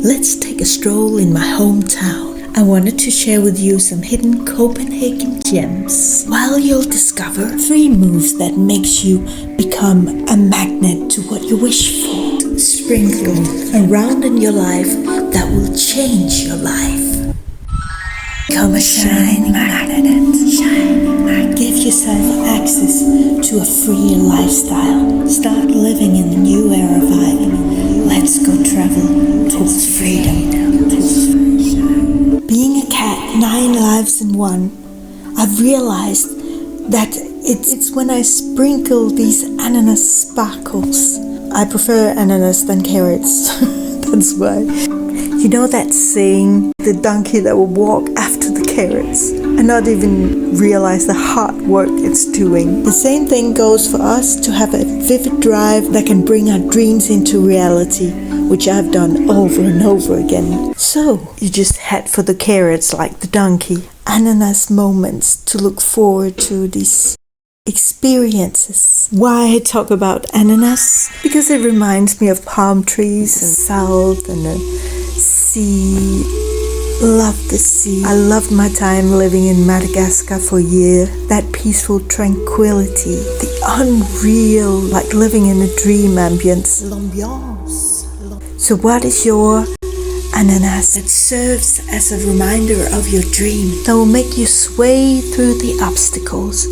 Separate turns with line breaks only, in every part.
let's take a stroll in my hometown. I wanted to share with you some hidden Copenhagen gems, while you'll discover 3 moves that makes you become a magnet to what you wish for. Sprinkle around in your life that will change your life. Become a shining magnet. Give yourself access to a free lifestyle. Start living in the new era vibe. Let's go travel towards freedom. Being a cat, 9 lives in one, I've realized that it's when I sprinkle these ananas sparkles. I prefer ananas than carrots. That's why. You know that saying, the donkey that will walk after the carrots and not even realize the hard work it's doing. The same thing goes for us to have a vivid drive that can bring our dreams into reality, which I've done over and over again. So you just head for the carrots like the donkey. Ananas moments to look forward to these experiences. Why I talk about ananas? Because it reminds me of palm trees and salt and the sea. Love the sea. I loved my time living in Madagascar for a year. That peaceful tranquility, the unreal, like living in a dream ambience. L'ambiance. So what is your ananas that serves as a reminder of your dream, that will make you sway through the obstacles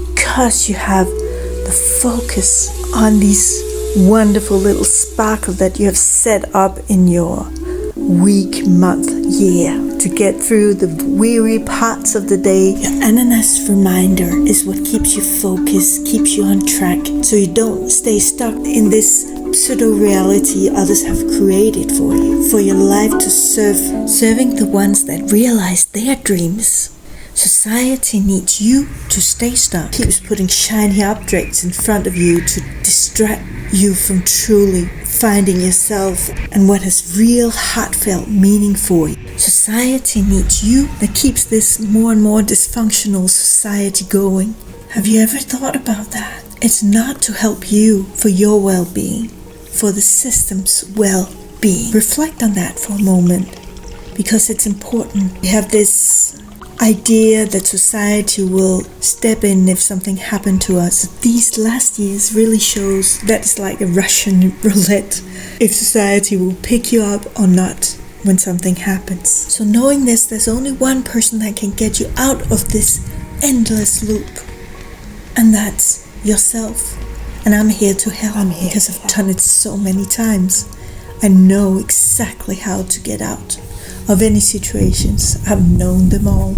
because you have the focus on these wonderful little sparkle that you have set up in your week, month, year to get through the weary parts of the day. Your ananas reminder is what keeps you focused, keeps you on track, so you don't stay stuck in this pseudo-reality others have created for you, for your life to serving the ones that realize their dreams. Society needs you to stay stuck, keeps putting shiny objects in front of you to distract you from truly finding yourself and what has real heartfelt meaning for you. Society needs you that keeps this more and more dysfunctional society going. Have you ever thought about that? It's not to help you for your well-being, for the system's well-being. Reflect on that for a moment, because it's important. We have this idea that society will step in if something happened to us. These last years really shows that it's like a Russian roulette, if society will pick you up or not when something happens. So knowing this, there's only one person that can get you out of this endless loop, and that's yourself. And I'm here to help because I've done it so many times. I know exactly how to get out of any situations. I've known them all.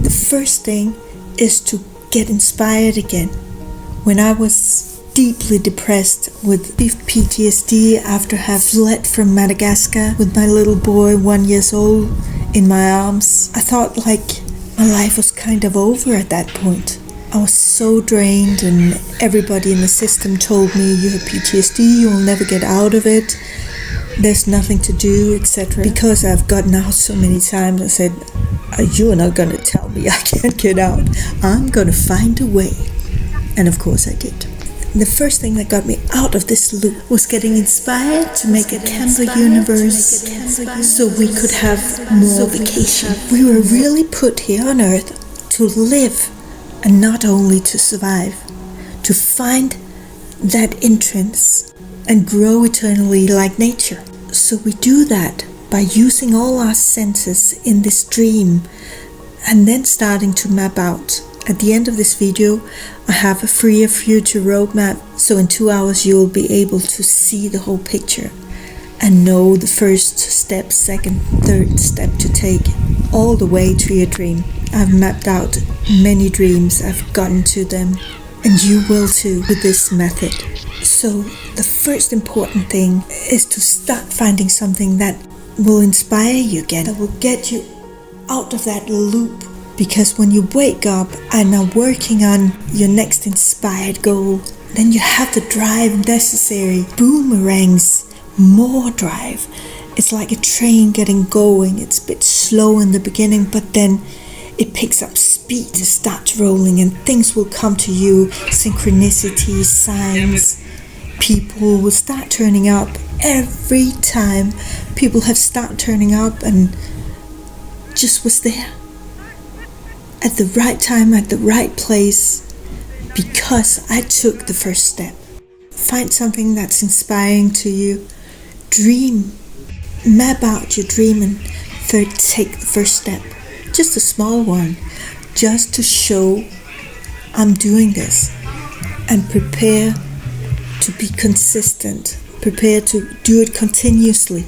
The first thing is to get inspired again. When I was deeply depressed with PTSD after having fled from Madagascar with my little boy 1 year old in my arms, I thought like my life was kind of over at that point. I was so drained, and everybody in the system told me, you have PTSD, you will never get out of it, there's nothing to do, etc. Because I've gotten out so many times, I said, you're not going to tell me I can't get out. I'm going to find a way. And of course I did. The first thing that got me out of this loop was getting inspired to make a camper universe so we could have more vacation. We were really put here on earth to live and not only to survive, to find that entrance and grow eternally like nature. So we do that by using all our senses in this dream and then starting to map out. At the end of this video, I have a freer future roadmap, so in 2 hours you will be able to see the whole picture and know the first step, second, third step to take all the way to your dream. I've mapped out many dreams, I've gotten to them, and you will too with this method. So the first important thing is to start finding something that will inspire you again, that will get you out of that loop. Because when you wake up and are working on your next inspired goal, then you have the drive necessary. Boomerangs, more drive. It's like a train getting going. It's a bit slow in the beginning, but then it picks up speed, it starts rolling, and things will come to you. Synchronicities, signs, people will start turning up. Every time people have started turning up and just was there at the right time, at the right place, because I took the first step. Find something that's inspiring to you. Dream. Map out your dream and take the first step. Just a small one. Just to show I'm doing this. And prepare to be consistent. Prepare to do it continuously.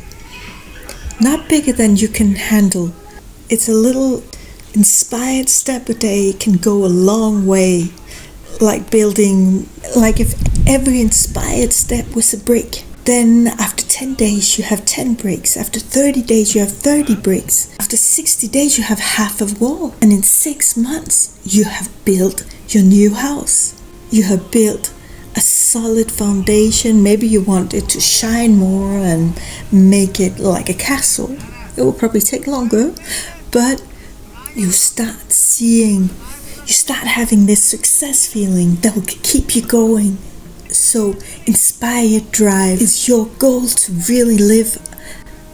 Not bigger than you can handle. It's a little inspired step a day can go a long way. Like if every inspired step was a brick. Then after 10 days you have 10 bricks. After 30 days you have 30 bricks. After 60 days you have half a wall. And in 6 months you have built your new house. You have built a solid foundation. Maybe you want it to shine more and make it like a castle. It will probably take longer, but you start having this success feeling that will keep you going. So inspired drive is your goal to really live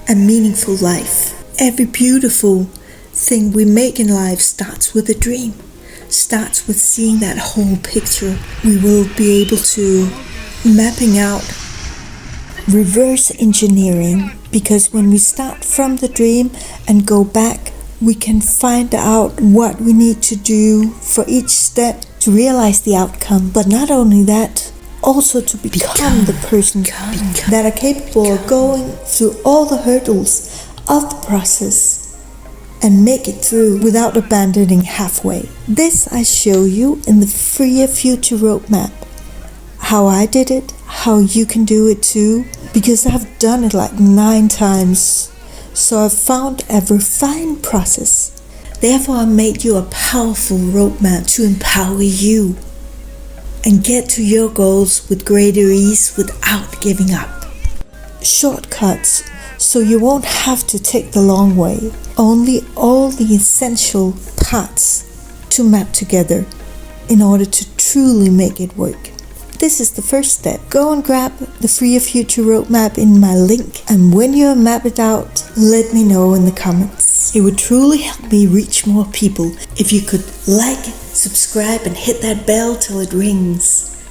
a meaningful life. Every beautiful thing we make in life starts with a dream. Starts with seeing that whole picture. We will be able to mapping out, reverse engineering, because when we start from the dream and go back, we can find out what we need to do for each step to realize the outcome. But not only that, also to become the person that are capable of going through all the hurdles of the process and make it through without abandoning halfway. This I show you in the Freer Future Roadmap. How I did it, how you can do it too, because I've done it like 9 times. So I've found a refined process. Therefore I made you a powerful roadmap to empower you and get to your goals with greater ease without giving up. Shortcuts, so you won't have to take the long way. Only all the essential parts to map together in order to truly make it work. This is the first step. Go and grab the Freer Future Roadmap in my link, and when you map it out, let me know in the comments. It would truly help me reach more people if you could like, subscribe and hit that bell till it rings.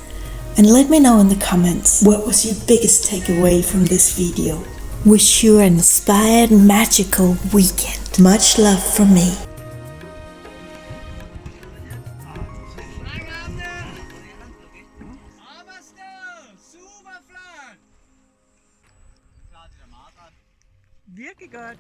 And let me know in the comments what was your biggest takeaway from this video. Wish you an inspired, magical weekend. Much love from me.
Virkelig godt.